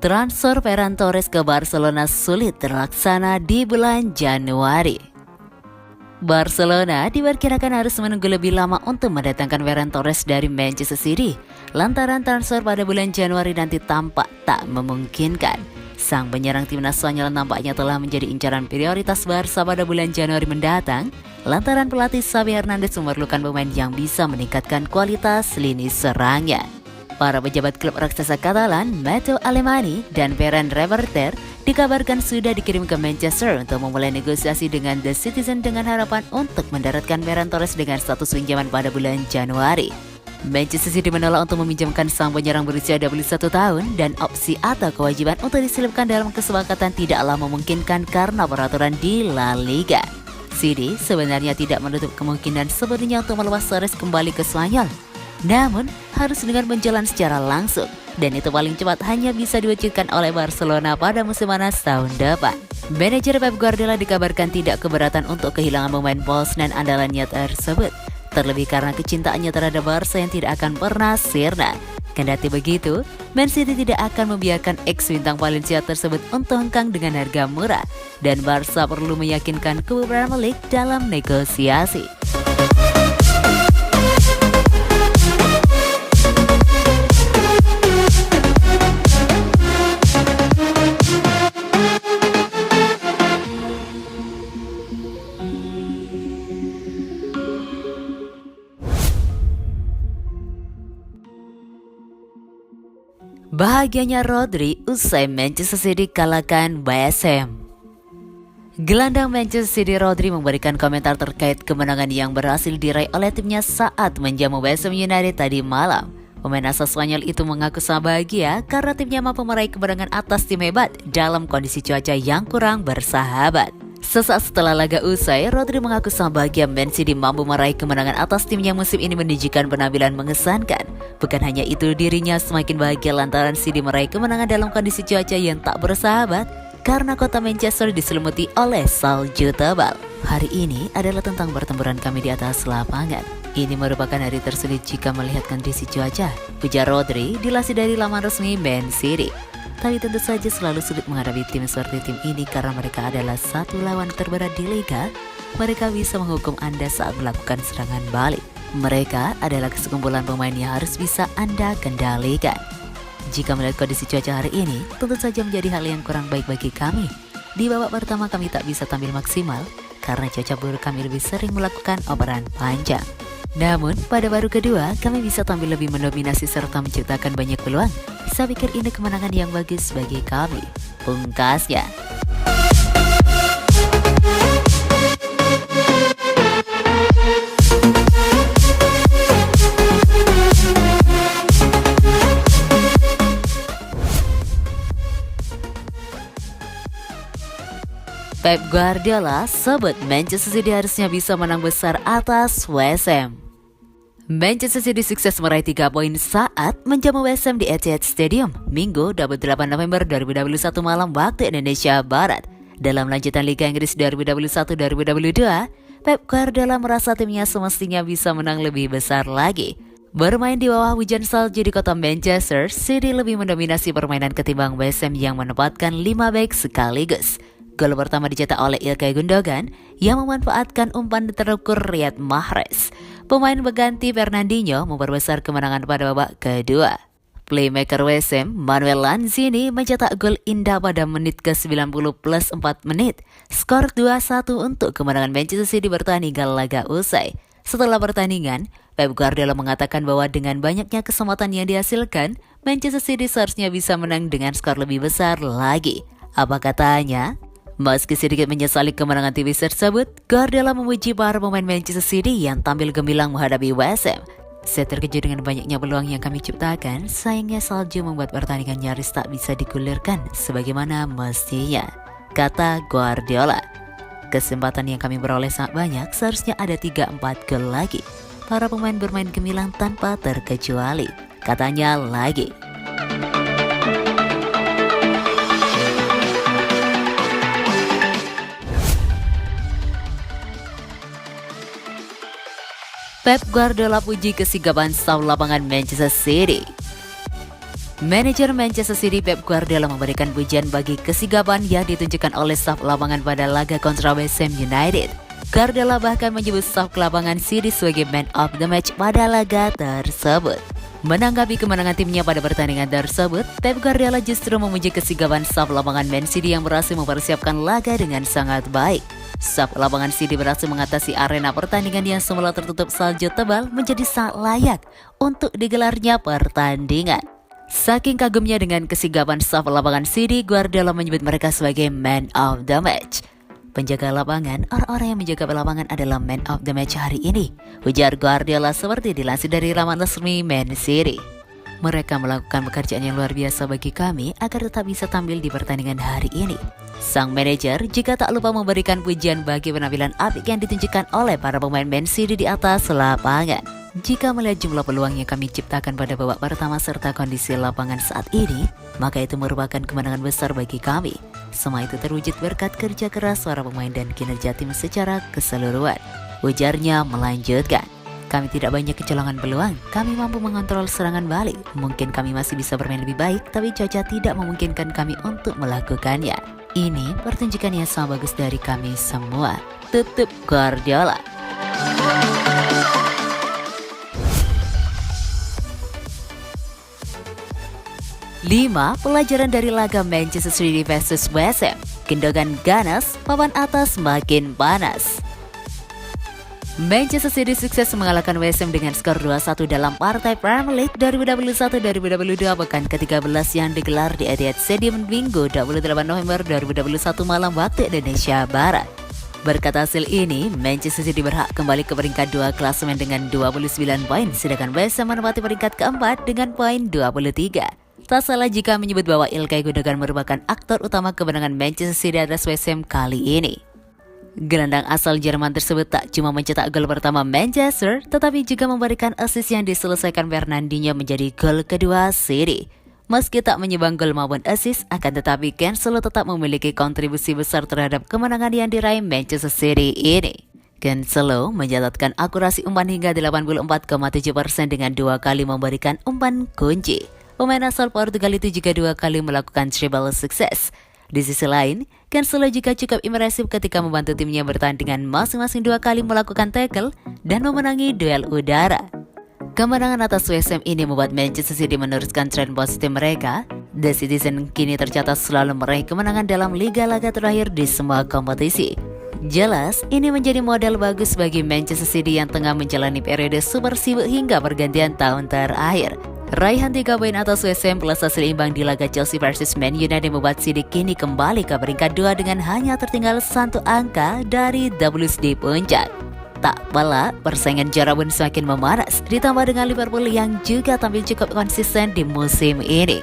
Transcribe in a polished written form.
Transfer Ferran Torres ke Barcelona sulit terlaksana di bulan Januari. Barcelona diperkirakan harus menunggu lebih lama untuk mendatangkan Ferran Torres dari Manchester City, lantaran transfer pada bulan Januari nanti tampak tak memungkinkan. Sang penyerang timnas Spanyol nampaknya telah menjadi incaran prioritas Barca pada bulan Januari mendatang, lantaran pelatih Xavi Hernandez memerlukan pemain yang bisa meningkatkan kualitas lini serangnya. Para pejabat klub raksasa Katalan, Matteo Alemany dan Ferran Reverter dikabarkan sudah dikirim ke Manchester untuk memulai negosiasi dengan The Citizen dengan harapan untuk mendaratkan Ferran Torres dengan status pinjaman pada bulan Januari. Manchester City menolak untuk meminjamkan sang penyerang berusia 21 tahun dan opsi atau kewajiban untuk diselipkan dalam kesepakatan tidaklah memungkinkan karena peraturan di La Liga. City sebenarnya tidak menutup kemungkinan sebenarnya untuk melepas Torres kembali ke Spanyol. Namun, harus dengan berjalan secara langsung, dan itu paling cepat hanya bisa diwujudkan oleh Barcelona pada musim panas tahun depan. Manajer Pep Guardiola dikabarkan tidak keberatan untuk kehilangan pemain Poznan andalannya tersebut, terlebih karena kecintaannya terhadap Barca yang tidak akan pernah sirna. Kendati begitu, Man City tidak akan membiarkan ex-bintang Valencia tersebut untuk hengkang dengan harga murah, dan Barca perlu meyakinkan klub Premier League dalam negosiasi. Bahagianya Rodri usai Manchester City kalahkan West Ham. Gelandang Manchester City Rodri memberikan komentar terkait kemenangan yang berhasil diraih oleh timnya saat menjamu West Ham United tadi malam. Pemain asal Spanyol itu mengaku sangat bahagia karena timnya mampu meraih kemenangan atas tim hebat dalam kondisi cuaca yang kurang bersahabat. Sesaat setelah laga usai, Rodri mengaku sangat bahagia Man City mampu meraih kemenangan atas timnya musim ini menunjukkan penampilan mengesankan. Bukan hanya itu, dirinya semakin bahagia lantaran City meraih kemenangan dalam kondisi cuaca yang tak bersahabat karena kota Manchester diselimuti oleh salju tebal. Hari ini adalah tentang pertempuran kami di atas lapangan. Ini merupakan hari tersulit jika melihat kondisi cuaca, ujar Rodri dilansir dari laman resmi Man City. Tapi tentu saja selalu sulit menghadapi tim seperti tim ini karena mereka adalah satu lawan terberat di Liga. Mereka bisa menghukum Anda saat melakukan serangan balik. Mereka adalah sekumpulan pemain yang harus bisa Anda kendalikan. Jika melihat kondisi cuaca hari ini, tentu saja menjadi hal yang kurang baik bagi kami. Di babak pertama kami tak bisa tampil maksimal karena cuaca buruk, kami lebih sering melakukan operan panjang. Namun, pada baru kedua, kami bisa tampil lebih mendominasi serta menciptakan banyak peluang. Saya pikir ini kemenangan yang bagus bagi kami, pungkasnya. Pep Guardiola sebut Manchester City harusnya bisa menang besar atas West Ham. Manchester City sukses meraih 3 poin saat menjamu West Ham di Etihad Stadium Minggu 28 November 2021 malam waktu Indonesia Barat. Dalam lanjutan Liga Inggris 2021-2022, Pep Guardiola merasa timnya semestinya bisa menang lebih besar lagi. Bermain di bawah hujan salju di kota Manchester, City lebih mendominasi permainan ketimbang West Ham yang menempatkan 5 bek sekaligus. Gol pertama dicetak oleh Ilkay Gundogan yang memanfaatkan umpan terukur Riyad Mahrez. Pemain pengganti Fernandinho memperbesar kemenangan pada babak kedua. Playmaker West Ham, Manuel Lanzini mencetak gol indah pada menit ke-90 plus 4 menit. Skor 2-1 untuk kemenangan Manchester City bertahan hingga laga usai. Setelah pertandingan, Pep Guardiola mengatakan bahwa dengan banyaknya kesempatan yang dihasilkan, Manchester City seharusnya bisa menang dengan skor lebih besar lagi. Apa katanya? Meski sedikit menyesali kemenangan tipis tersebut, Guardiola memuji para pemain Manchester City yang tampil gemilang menghadapi West Ham. Saya terkejut dengan banyaknya peluang yang kami ciptakan, sayangnya salju membuat pertandingan nyaris tak bisa digulirkan sebagaimana mestinya, kata Guardiola. Kesempatan yang kami peroleh sangat banyak, seharusnya ada 3-4 gol lagi. Para pemain bermain gemilang tanpa terkecuali, katanya lagi. Pep Guardiola puji kesigapan staf lapangan Manchester City. Manajer Manchester City Pep Guardiola memberikan pujian bagi kesigapan yang ditunjukkan oleh staf lapangan pada laga kontra West Ham United. Guardiola bahkan menyebut staf lapangan City sebagai man of the match pada laga tersebut. Menanggapi kemenangan timnya pada pertandingan tersebut, Pep Guardiola justru memuji kesigapan staf lapangan Man City yang berhasil mempersiapkan laga dengan sangat baik. Staf lapangan City berhasil mengatasi arena pertandingan yang semula tertutup salju tebal menjadi sangat layak untuk digelarnya pertandingan. Saking kagumnya dengan kesigapan staf lapangan City, Guardiola menyebut mereka sebagai man of the match. Penjaga lapangan, orang-orang yang menjaga lapangan adalah man of the match hari ini, ujar Guardiola seperti dilansir dari laman resmi Man City. Mereka melakukan pekerjaan yang luar biasa bagi kami agar tetap bisa tampil di pertandingan hari ini. Sang manajer juga tak lupa memberikan pujian bagi penampilan apik yang ditunjukkan oleh para pemain Man City di atas lapangan. Jika melihat jumlah peluang yang kami ciptakan pada babak pertama serta kondisi lapangan saat ini, maka itu merupakan kemenangan besar bagi kami. Semua itu terwujud berkat kerja keras para pemain dan kinerja tim secara keseluruhan. Ujarnya melanjutkan, kami tidak banyak kecolongan peluang, kami mampu mengontrol serangan balik. Mungkin kami masih bisa bermain lebih baik, tapi cuaca tidak memungkinkan kami untuk melakukannya. Ini pertunjukan yang sangat bagus dari kami semua. Tutup Guardiola. 5 pelajaran dari laga Manchester City vs West Ham. Gendongan ganas, papan atas makin panas. Manchester City sukses mengalahkan West Ham dengan skor 2-1 dalam partai Premier League 2021-2022 pekan ke-13 yang digelar di Etihad Stadium Minggu 28 November 2021 malam waktu Indonesia Barat. Berkat hasil ini, Manchester City berhak kembali ke peringkat 2 klasemen dengan 29 poin, sedangkan West Ham menempati peringkat keempat dengan poin 23. Tak salah jika menyebut bahwa Ilkay Gundogan merupakan aktor utama kemenangan Manchester City atas West Ham kali ini. Gelandang asal Jerman tersebut tak cuma mencetak gol pertama Manchester, tetapi juga memberikan assist yang diselesaikan Fernandinho menjadi gol kedua City. Meski tak menyumbang gol maupun assist, akan tetapi Cancelo tetap memiliki kontribusi besar terhadap kemenangan yang diraih Manchester City ini. Cancelo mencatatkan akurasi umpan hingga 84,7% dengan 2 kali memberikan umpan kunci. Pemain asal Portugal itu juga 2 kali melakukan triple sukses. Di sisi lain, Cancelo juga cukup impresif ketika membantu timnya bertahan dengan masing-masing 2 kali melakukan tackle dan memenangi duel udara. Kemenangan atas West Ham ini membuat Manchester City meneruskan tren positif mereka. The Citizen kini tercatat selalu meraih kemenangan dalam liga laga terakhir di semua kompetisi. Jelas, ini menjadi model bagus bagi Manchester City yang tengah menjalani periode super sibuk hingga pergantian tahun terakhir. Raihan 3 poin atas West Ham plus hasil imbang di laga Chelsea vs Man United membuat City kini kembali ke peringkat 2 dengan hanya tertinggal 1 angka dari WSD puncak. Tak pala, persaingan juara pun semakin memanas, ditambah dengan Liverpool yang juga tampil cukup konsisten di musim ini.